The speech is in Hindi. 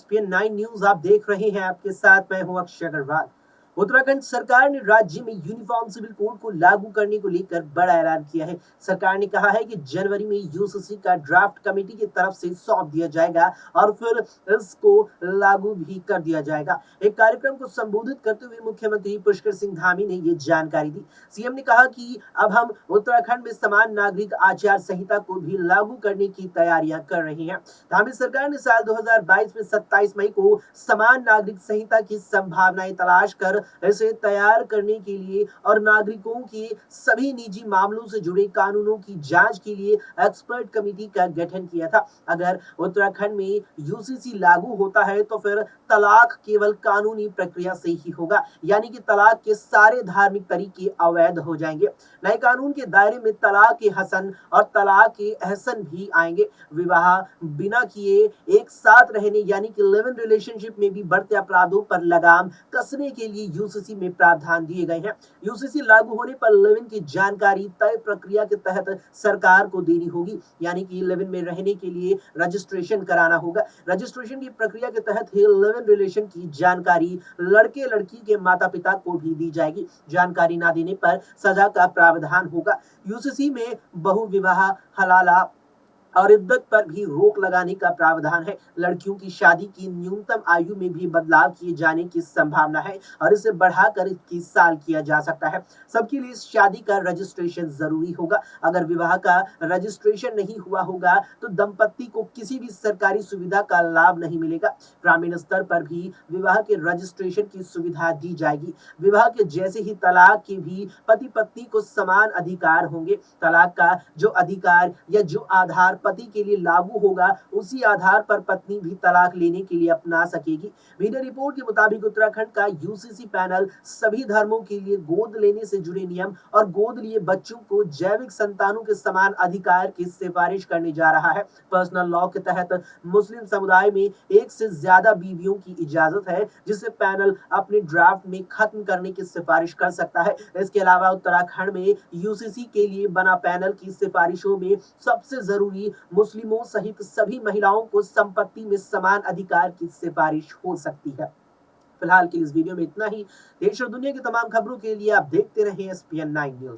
SPN 9 न्यूज आप देख रहे हैं। आपके साथ मैं हूं अक्षय अग्रवाल। उत्तराखंड सरकार ने राज्य में यूनिफॉर्म सिविल कोड को लागू करने को लेकर बड़ा ऐलान किया है। सरकार ने कहा है कि जनवरी में यूसीसी का ड्राफ्ट कमेटी की तरफ से सौंप दिया जाएगा और फिर इसको लागू भी कर दिया जाएगा। एक कार्यक्रम को संबोधित करते हुए मुख्यमंत्री पुष्कर सिंह धामी ने ये जानकारी दी। सीएम ने कहा कि अब हम उत्तराखंड में समान नागरिक आचार संहिता को भी लागू करने की तैयारियां कर रहे हैं। धामी सरकार ने साल 2022 में 27 मई को समान नागरिक संहिता की संभावनाएं तलाश कर इसे तैयार करने के लिए और नागरिकों के सभी निजी मामलों से जुड़े कानूनों की जांच के लिए एक्सपर्ट कमेटी का गठन किया था। अगर उत्तराखंड में यूसीसी लागू होता है तो फिर तलाक केवल कानूनी प्रक्रिया से ही होगा, यानी कि तलाक के सारे धार्मिक तरीके अवैध हो जाएंगे। नए कानून के दायरे में तलाक के हसन और तलाक के एहसन भी आएंगे। विवाह बिना किए एक साथ रहने यानी कि लिव इन रिलेशनशिप में भी बढ़ते अपराधों पर लगाम कसने के लिए यूसीसी में प्रावधान दिए गए हैं। यूसीसी लागू होने पर लिव इन की जानकारी तय प्रक्रिया के तहत सरकार को देनी होगी, यानी कि लिव इन में रहने के लिए रजिस्ट्रेशन कराना होगा। रजिस्ट्रेशन की प्रक्रिया के तहत ही लिव इन रिलेशन की जानकारी लड़के लड़की के माता पिता को भी दी जाएगी। जानकारी ना देने पर सजा का प्रावधान होगा। यूसीसी में बहुविवाह, हलाला और इद्दत पर भी रोक लगाने का प्रावधान है। लड़कियों की शादी की न्यूनतम आयु में भी बदलाव किए जाने की संभावना है और इसे बढ़ाकर 21 साल किया जा सकता है। सबके लिए शादी का रजिस्ट्रेशन जरूरी होगा। अगर विवाह का रजिस्ट्रेशन नहीं हुआ होगा तो दंपत्ति को किसी भी सरकारी सुविधा का लाभ नहीं मिलेगा। ग्रामीण स्तर पर भी विवाह के रजिस्ट्रेशन की सुविधा दी जाएगी। विवाह के जैसे ही तलाक के भी पति पत्नी को समान अधिकार होंगे। तलाक का जो अधिकार या जो आधार पति के लिए लागू होगा, उसी आधार पर पत्नी भी तलाक लेने के लिए अपना सकेगी। मीडिया रिपोर्ट के मुताबिक उत्तराखंड का यूसीसी पैनल सभी धर्मों के लिए गोद लेने से जुड़े नियम और गोद लिए बच्चों को जैविक संतानों के समान अधिकार की सिफारिश करने जा रहा है। पर्सनल लॉ के तहत मुस्लिम समुदाय में एक से ज्यादा बीवियों की इजाजत है, जिसे पैनल अपने ड्राफ्ट में खत्म करने की सिफारिश कर सकता है। इसके अलावा उत्तराखंड में यूसीसी के लिए बना पैनल की सिफारिशों में सबसे जरूरी मुस्लिमों सहित सभी महिलाओं को संपत्ति में समान अधिकार की सिफारिश हो सकती है। फिलहाल के इस वीडियो में इतना ही। देश और दुनिया की तमाम खबरों के लिए आप देखते रहें SPN 9 न्यूज।